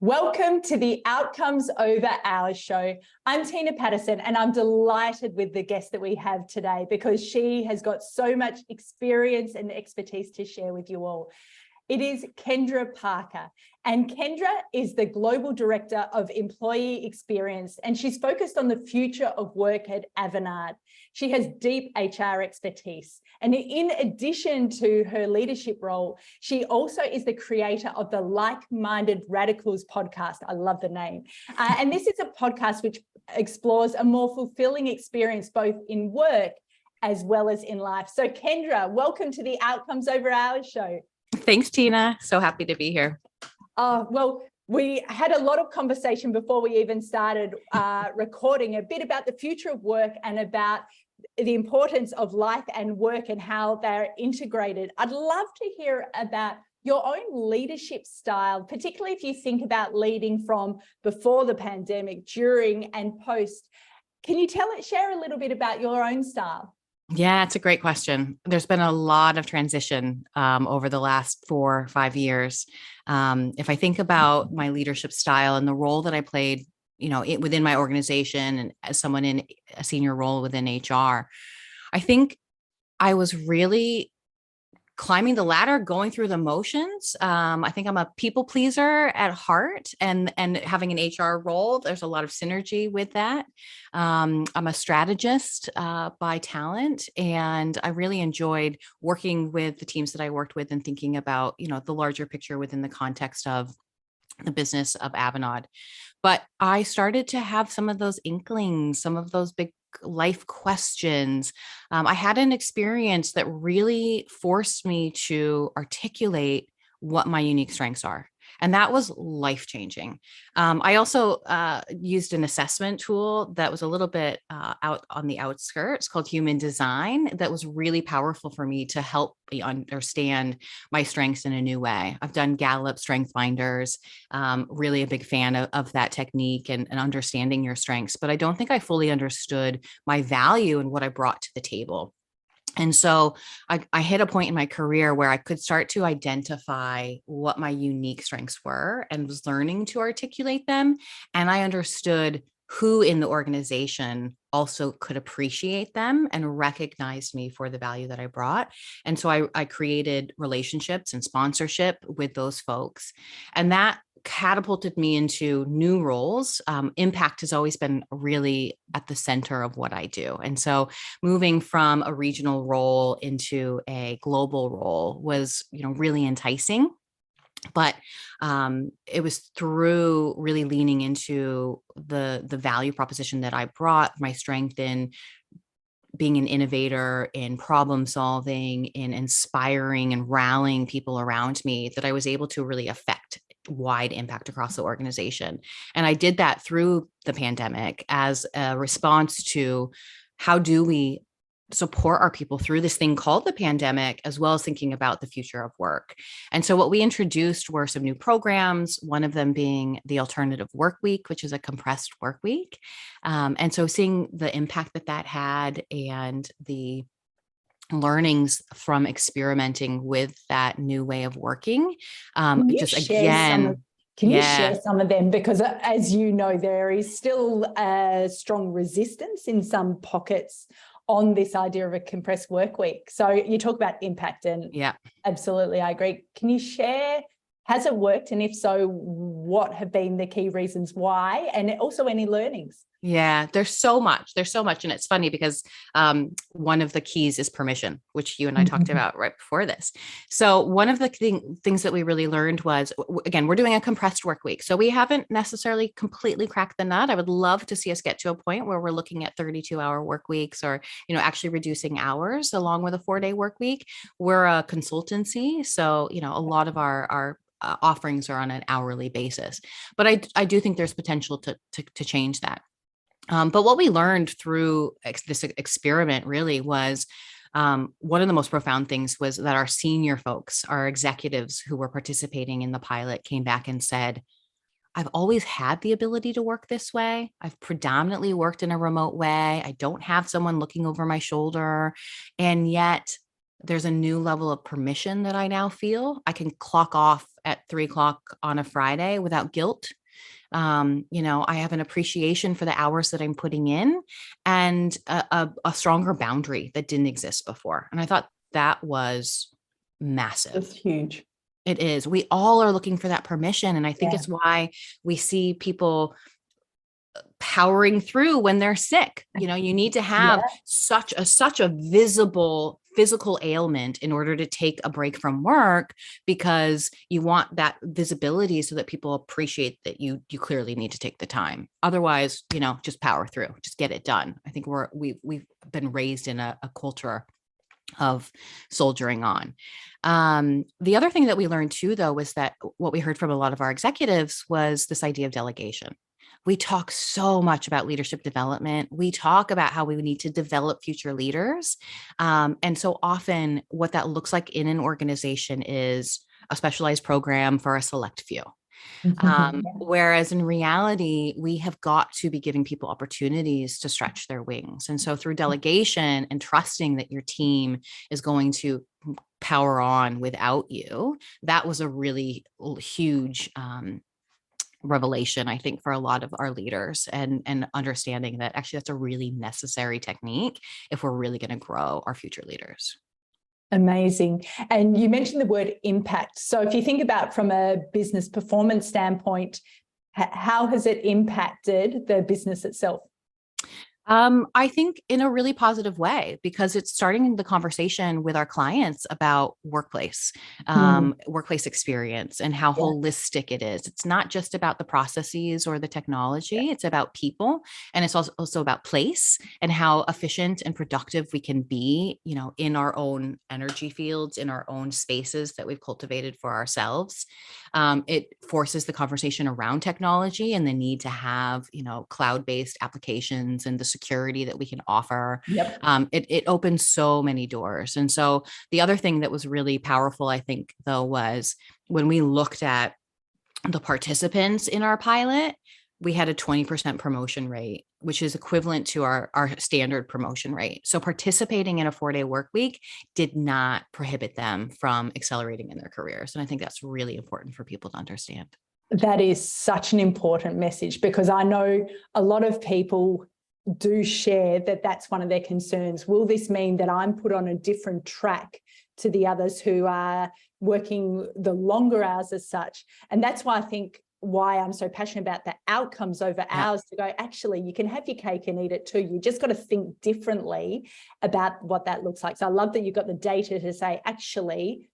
Welcome to the Outcomes Over Hours show. I'm Tina Patterson, and I'm delighted with the guest that we have today because she has got so much experience and expertise to share with you all. It is Kendra Parker, and Kendra is the Global Director of Employee Experience, and she's focused on the future of work at Avanade. She has deep HR expertise, and in addition to her leadership role, she also is the creator of the Like-Minded Radicals podcast. I love the name. And this is a podcast which explores a more fulfilling experience both in work as well as in life. So Kendra, welcome to the Outcomes Over Hours show. Thanks, Tina. So happy to be here. Well, we had a lot of conversation before we even started recording a bit about the future of work and about the importance of life and work and how they're integrated. I'd love to hear about your own leadership style, particularly if you think about leading from before the pandemic, during and post. Can you share a little bit about your own style? Yeah, it's a great question. There's been a lot of transition over the last 4 or 5 years. If I think about my leadership style and the role that I played, within my organization and as someone in a senior role within HR, I think I was really climbing the ladder, going through the motions. I think I'm a people pleaser at heart, and having an HR role, there's a lot of synergy with that. I'm a strategist by talent, and I really enjoyed working with the teams that I worked with and thinking about, the larger picture within the context of the business of Avanade. But I started to have some of those inklings, some of those big life questions. I had an experience that really forced me to articulate what my unique strengths are. And that was life-changing. I also used an assessment tool that was a little bit out on the outskirts called Human Design that was really powerful for me to help me understand my strengths in a new way. I've done Gallup Strength Finders, really a big fan of that technique and understanding your strengths, but I don't think I fully understood my value and what I brought to the table. And so I hit a point in my career where I could start to identify what my unique strengths were and was learning to articulate them. And I understood who in the organization also could appreciate them and recognize me for the value that I brought. And so I created relationships and sponsorship with those folks. And that catapulted me into new roles. Impact has always been really at the center of what I do. And so moving from a regional role into a global role was, really enticing. But it was through really leaning into the value proposition that I brought, my strength in being an innovator, in problem solving, in inspiring and rallying people around me, that I was able to really affect wide impact across the organization. And I did that through the pandemic as a response to how do we support our people through this thing called the pandemic, as well as thinking about the future of work. And so what we introduced were some new programs, one of them being the alternative work week, which is a compressed work week. And so seeing the impact that had and the learnings from experimenting with that new way of working. Can you share some of them? Because as you know, there is still a strong resistance in some pockets on this idea of a compressed work week. So you talk about impact, and absolutely, I agree. Can you share, has it worked? And if so, what have been the key reasons why? And also any learnings? Yeah, there's so much. And it's funny because one of the keys is permission, which you and I talked about right before this. So one of the things that we really learned was, again, we're doing a compressed work week. So we haven't necessarily completely cracked the nut. I would love to see us get to a point where we're looking at 32-hour work weeks or, actually reducing hours along with a 4-day work week. We're a consultancy. So, a lot of our offerings are on an hourly basis, but I do think there's potential to change that. But what we learned through this experiment really was one of the most profound things was that our senior folks, our executives who were participating in the pilot, came back and said, I've always had the ability to work this way. I've predominantly worked in a remote way. I don't have someone looking over my shoulder. And yet there's a new level of permission that I now feel. I can clock off at 3 o'clock on a Friday without guilt. I have an appreciation for the hours that I'm putting in, and a stronger boundary that didn't exist before. And I thought that was massive. It's huge. It is. We all are looking for that permission. And I think Yeah. it's why we see people powering through when they're sick. You need to have such a visible physical ailment in order to take a break from work, because you want that visibility so that people appreciate that you clearly need to take the time. Otherwise, just power through, just get it done. I think we've been raised in a culture of soldiering on. The other thing that we learned too, though, was that what we heard from a lot of our executives was this idea of delegation. We talk so much about leadership development. We talk about how we need to develop future leaders. And so often what that looks like in an organization is a specialized program for a select few. Whereas in reality, we have got to be giving people opportunities to stretch their wings. And so through delegation and trusting that your team is going to power on without you, that was a really huge revelation, I think, for a lot of our leaders, and understanding that actually that's a really necessary technique if we're really going to grow our future leaders. Amazing. And you mentioned the word impact. So if you think about from a business performance standpoint, how has it impacted the business itself? I think in a really positive way, because it's starting the conversation with our clients about workplace experience and how holistic it is. It's not just about the processes or the technology, it's about people. And it's also about place and how efficient and productive we can be, in our own energy fields, in our own spaces that we've cultivated for ourselves. It forces the conversation around technology and the need to have, cloud-based applications and the security that we can offer. It opens so many doors. And so the other thing that was really powerful, I think, though, was when we looked at the participants in our pilot, we had a 20% promotion rate, which is equivalent to our standard promotion rate. So participating in a 4-day work week did not prohibit them from accelerating in their careers. And I think that's really important for people to understand. That is such an important message, because I know a lot of people do share that that's one of their concerns. Will this mean that I'm put on a different track to the others who are working the longer hours as such? And that's why I think why I'm so passionate about the outcomes over hours, to go, actually, you can have your cake and eat it too. You just got to think differently about what that looks like. So I love that you've got the data to say, actually,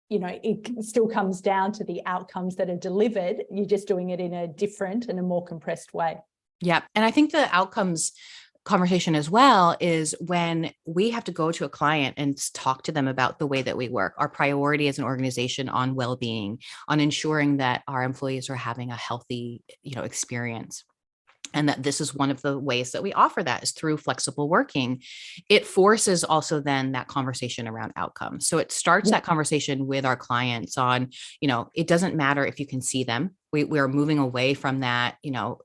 it still comes down to the outcomes that are delivered. You're just doing it in a different and a more compressed way. Yeah. And I think the outcomes conversation as well is when we have to go to a client and talk to them about the way that we work, our priority as an organization on well-being, on ensuring that our employees are having a healthy, experience. And that this is one of the ways that we offer that is through flexible working. It forces also then that conversation around outcomes. So it starts that conversation with our clients on, it doesn't matter if you can see them. We are moving away from that,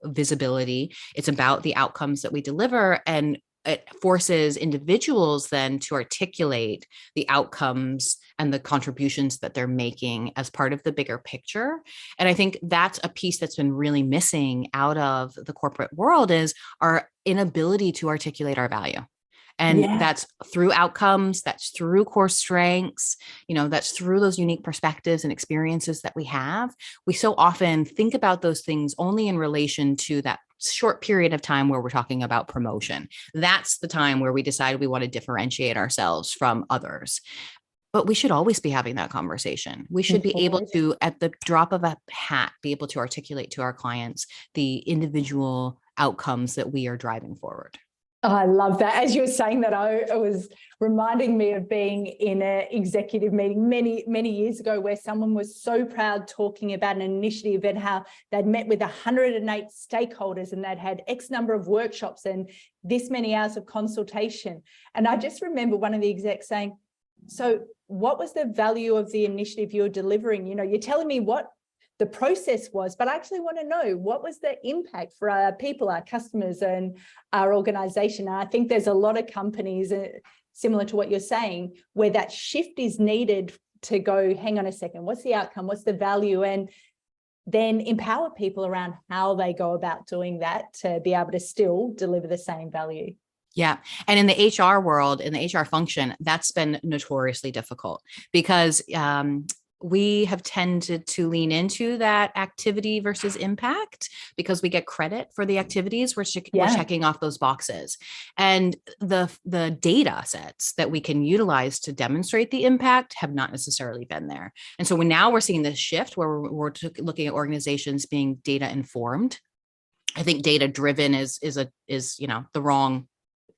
visibility. It's about the outcomes that we deliver, and it forces individuals then to articulate the outcomes and the contributions that they're making as part of the bigger picture. And I think that's a piece that's been really missing out of the corporate world, is our inability to articulate our value. And that's through outcomes, that's through core strengths, that's through those unique perspectives and experiences that we have. We so often think about those things only in relation to that short period of time where we're talking about promotion. That's the time where we decide we want to differentiate ourselves from others. But we should always be having that conversation. We should be able to, at the drop of a hat, be able to articulate to our clients the individual outcomes that we are driving forward. Oh, I love that. As you were saying that, it was reminding me of being in an executive meeting many, many years ago, where someone was so proud talking about an initiative and how they'd met with 108 stakeholders and they'd had X number of workshops and this many hours of consultation. And I just remember one of the execs saying, so what was the value of the initiative you're delivering? You're telling me what the process was, but I actually want to know, what was the impact for our people, our customers, and our organization? And I think there's a lot of companies, similar to what you're saying, where that shift is needed to go, hang on a second, what's the outcome? What's the value? And then empower people around how they go about doing that to be able to still deliver the same value. Yeah. And in the HR world, in the HR function, that's been notoriously difficult because we have tended to lean into that activity versus impact because we get credit for the activities. We're checking off those boxes. And the data sets that we can utilize to demonstrate the impact have not necessarily been there. And so now we're seeing this shift where we're looking at organizations being data informed. I think data driven is the wrong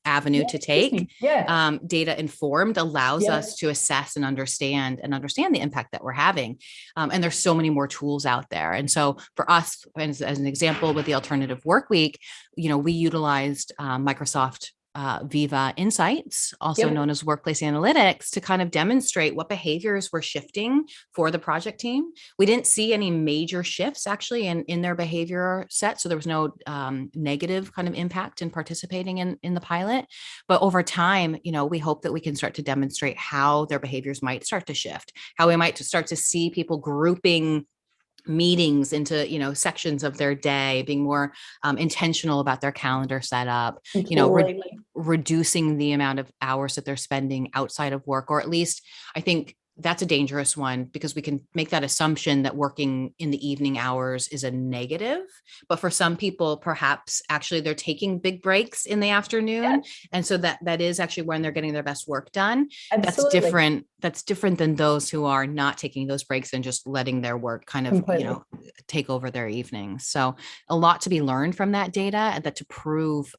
avenue to take. Data informed allows us to assess and understand the impact that we're having. And there's so many more tools out there. And so for us, as an example, with the alternative work week, we utilized Microsoft Viva Insights, also known as workplace analytics, to kind of demonstrate what behaviors were shifting for the project team. We didn't see any major shifts actually in their behavior set. So there was no negative kind of impact in participating in the pilot. But over time, we hope that we can start to demonstrate how their behaviors might start to shift, how we might start to see people grouping meetings into sections of their day, being more intentional about their calendar setup, reducing the amount of hours that they're spending outside of work, or at least I think that's a dangerous one because we can make that assumption that working in the evening hours is a negative. But for some people, perhaps actually they're taking big breaks in the afternoon. And so that is actually when they're getting their best work done. Absolutely. That's different than those who are not taking those breaks and just letting their work kind of, take over their evenings. So a lot to be learned from that data, and that to prove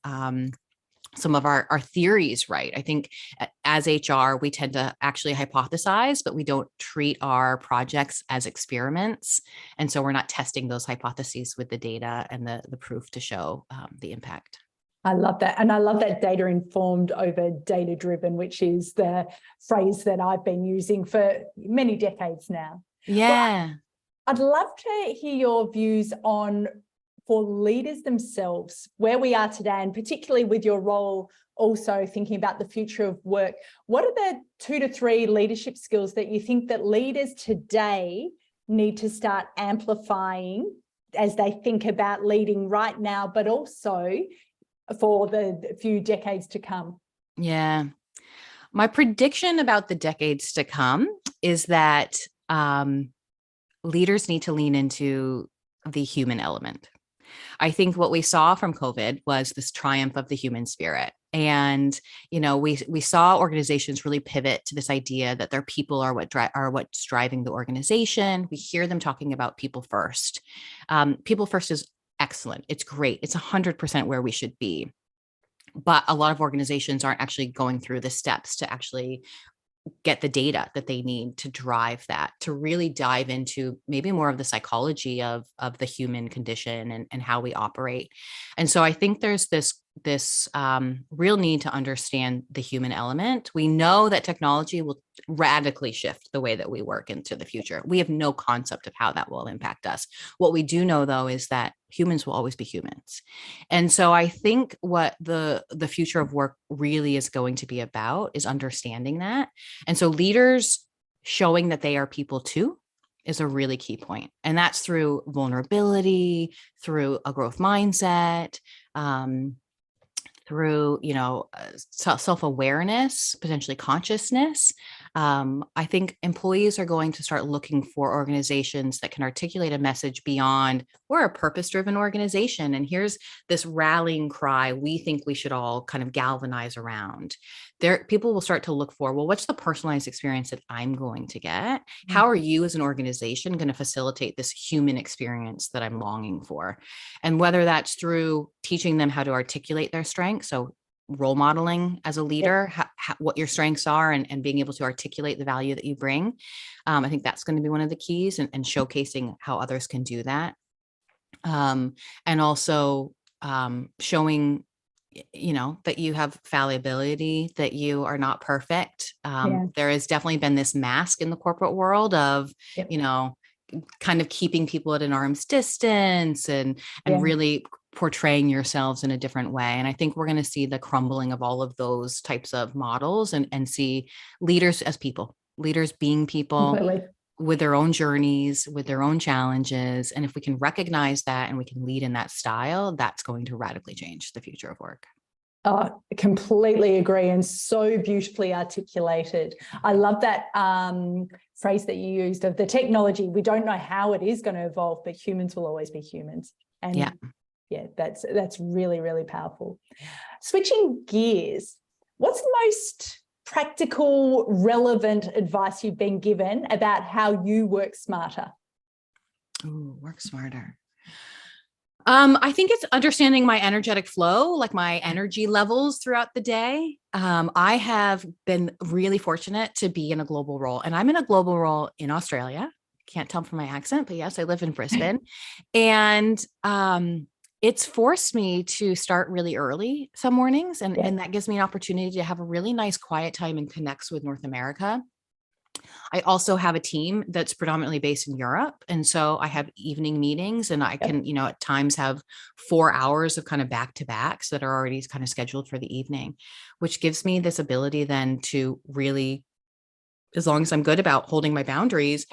some of our theories right. I think as HR, we tend to actually hypothesize, but we don't treat our projects as experiments. And so we're not testing those hypotheses with the data and the proof to show the impact. I love that. And I love that data informed over data driven, which is the phrase that I've been using for many decades now. Yeah. Well, I'd love to hear your views on, for leaders themselves, where we are today, and particularly with your role also thinking about the future of work. What are the 2 to 3 leadership skills that you think that leaders today need to start amplifying as they think about leading right now, but also for the few decades to come? Yeah. My prediction about the decades to come is that leaders need to lean into the human element. I think what we saw from COVID was this triumph of the human spirit. And, we saw organizations really pivot to this idea that their people are what's driving the organization. We hear them talking about people first. People first is excellent. It's great. It's 100% where we should be. But a lot of organizations aren't actually going through the steps to actually get the data that they need to drive that, to really dive into maybe more of the psychology of the human condition and how we operate. And so I think there's this real need to understand the human element. We know that technology will radically shift the way that we work into the future. We have no concept of how that will impact us. What we do know, though, is that humans will always be humans. And so I think what the future of work really is going to be about is understanding that. And so leaders showing that they are people too is a really key point. And that's through vulnerability, through a growth mindset, through, self-awareness, potentially consciousness. I think employees are going to start looking for organizations that can articulate a message beyond, we're a purpose-driven organization, and here's this rallying cry we think we should all kind of galvanize around. People will start to look for, well, what's the personalized experience that I'm going to get? How are you as an organization going to facilitate this human experience that I'm longing for? And whether that's through teaching them how to articulate their strengths, so role modeling as a leader, what your strengths are, and being able to articulate the value that you bring. I think that's going to be one of the keys, and showcasing how others can do that. And also showing, that you have fallibility, that you are not perfect. There has definitely been this mask in the corporate world of, kind of keeping people at an arm's distance and really portraying yourselves in a different way. And I think we're going to see the crumbling of all of those types of models and see leaders as people. leaders being people Completely. with their own journeys, with their own challenges. And if we can recognize that and we can lead in that style, that's going to radically change the future of work. Oh, completely agree, and so beautifully articulated. I love that phrase that you used of the technology. We don't know how it is going to evolve, but humans will always be humans. And yeah, that's really, really powerful. Switching gears, what's the most practical, relevant advice you've been given about how you work smarter? Ooh, work smarter. I think it's understanding my energetic flow, like my energy levels throughout the day. I have been really fortunate to be in a global role, and I'm in a global role in Australia. Can't tell from my accent, but yes, I live in Brisbane. And it's forced me to start really early some mornings, and that gives me an opportunity to have a really nice quiet time and connects with North America. I also have a team that's predominantly based in Europe. And so I have evening meetings, and I can, at times have 4 hours of kind of back to backs that are already kind of scheduled for the evening, which gives me this ability then to really, as long as I'm good about holding my boundaries,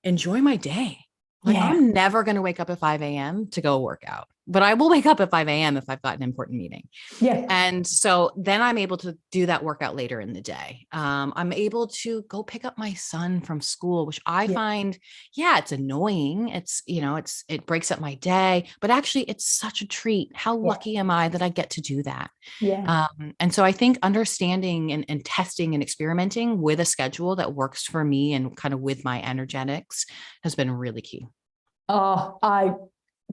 enjoy my day. Like I'm never going to wake up at 5 a.m. to go work out, but I will wake up at 5 a.m. if I've got an important meeting. Yeah. And so then I'm able to do that workout later in the day. I'm able to go pick up my son from school, which I find, it's annoying. It breaks up my day, but actually it's such a treat. How lucky am I that I get to do that? Yeah. And so I think understanding and testing and experimenting with a schedule that works for me and kind of with my energetics has been really key. Oh, I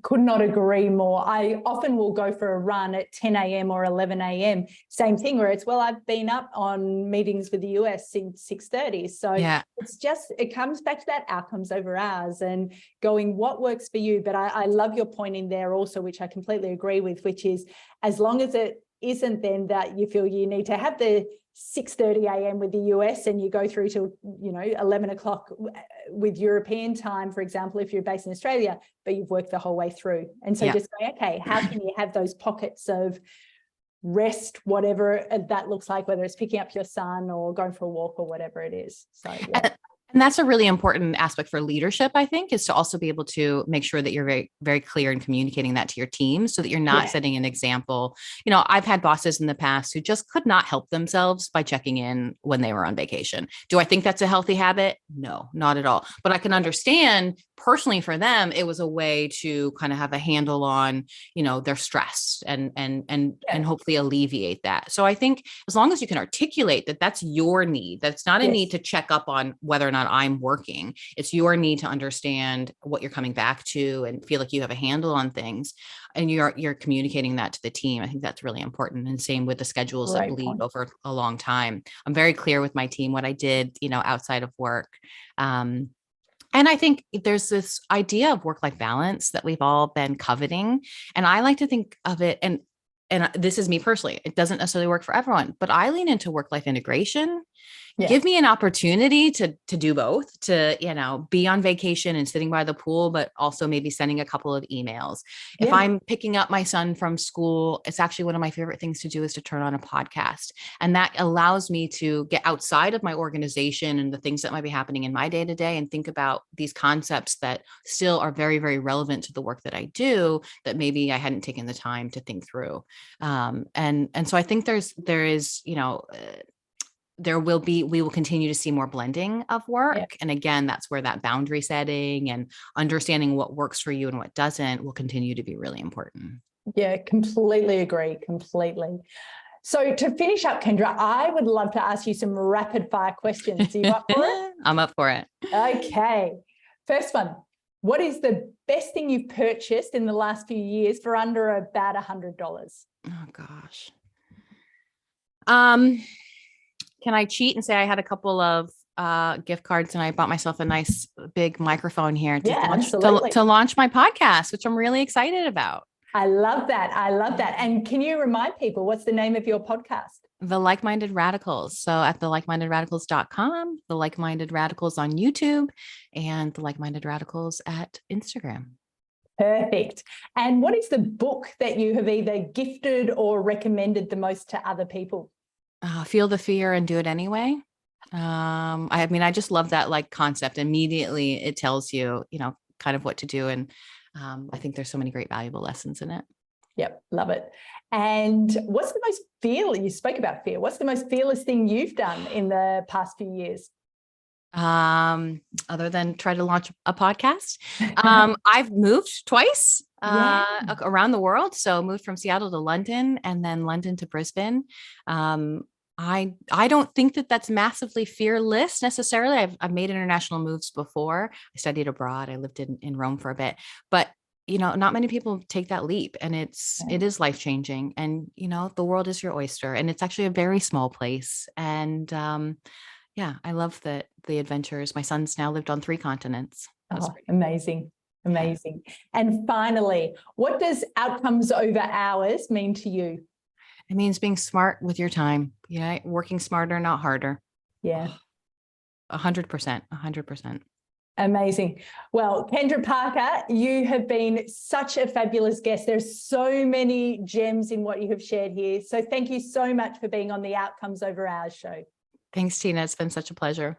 could not agree more. I often will go for a run at 10 a.m. or 11 a.m. Same thing where it's, well, I've been up on meetings with the US since 6:30. So it's just, it comes back to that outcomes over hours and going, what works for you? But I love your point in there also, which I completely agree with, which is as long as it isn't then that you feel you need to have the 6:30 a.m. with the US and you go through to 11 o'clock with European time, for example, if you're based in Australia, but you've worked the whole way through. And so just going, okay, how can you have those pockets of rest, whatever that looks like, whether it's picking up your son or going for a walk or whatever it is. So And that's a really important aspect for leadership, I think, is to also be able to make sure that you're very, very clear in communicating that to your team so that you're not setting an example. I've had bosses in the past who just could not help themselves by checking in when they were on vacation. Do I think that's a healthy habit? No, not at all. But I can understand personally for them, it was a way to kind of have a handle on, their stress and hopefully alleviate that. So I think as long as you can articulate that that's your need, that's not a need to check up on whether or not I'm working. It's your need to understand what you're coming back to and feel like you have a handle on things. And you're communicating that to the team. I think that's really important. And same with the schedules that bleed over a long time. I'm very clear with my team what I did, outside of work. And I think there's this idea of work-life balance that we've all been coveting. And I like to think of it, and this is me personally, it doesn't necessarily work for everyone, but I lean into work-life integration. Give me an opportunity to do both, to, be on vacation and sitting by the pool, but also maybe sending a couple of emails. If I'm picking up my son from school, it's actually one of my favorite things to do is to turn on a podcast. And that allows me to get outside of my organization and the things that might be happening in my day to day and think about these concepts that still are very, very relevant to the work that I do that maybe I hadn't taken the time to think through. And so I think there is, we will continue to see more blending of work. And again, that's where that boundary setting and understanding what works for you and what doesn't will continue to be really important. Yeah, completely agree. Completely. So to finish up, Kendra, I would love to ask you some rapid fire questions. Are you up for it? I'm up for it. Okay. First one. What is the best thing you've purchased in the last few years for under about $100? Oh gosh. Can I cheat and say I had a couple of gift cards and I bought myself a nice big microphone here to launch my podcast, which I'm really excited about. I love that. I love that. And can you remind people what's the name of your podcast? The Like-Minded Radicals. So at thelikemindedradicals.com, the Like-Minded Radicals on YouTube, and the Like-Minded Radicals at Instagram. Perfect. And what is the book that you have either gifted or recommended the most to other people? Feel the fear and do it anyway. I mean, I just love that like concept. Immediately it tells you, kind of what to do. And I think there's so many great valuable lessons in it. Yep, love it. And what's the most fearless, you spoke about fear, what's the most fearless thing you've done in the past few years? Other than try to launch a podcast. I've moved twice Yeah. around the world. So moved from Seattle to London and then London to Brisbane. I don't think that that's massively fearless necessarily. I've made international moves before. I studied abroad. I lived in Rome for a bit, but not many people take that leap, and it is life changing. And the world is your oyster, and it's actually a very small place. And yeah, I love the adventures. My son's now lived on 3 continents. Oh, amazing. Amazing. Yeah. And finally, what does outcomes over hours mean to you? It means being smart with your time. Working smarter, not harder. Yeah. 100%, 100%. Amazing. Well, Kendra Parker, you have been such a fabulous guest. There's so many gems in what you have shared here. So thank you so much for being on the Outcomes Over Hours show. Thanks, Tina. It's been such a pleasure.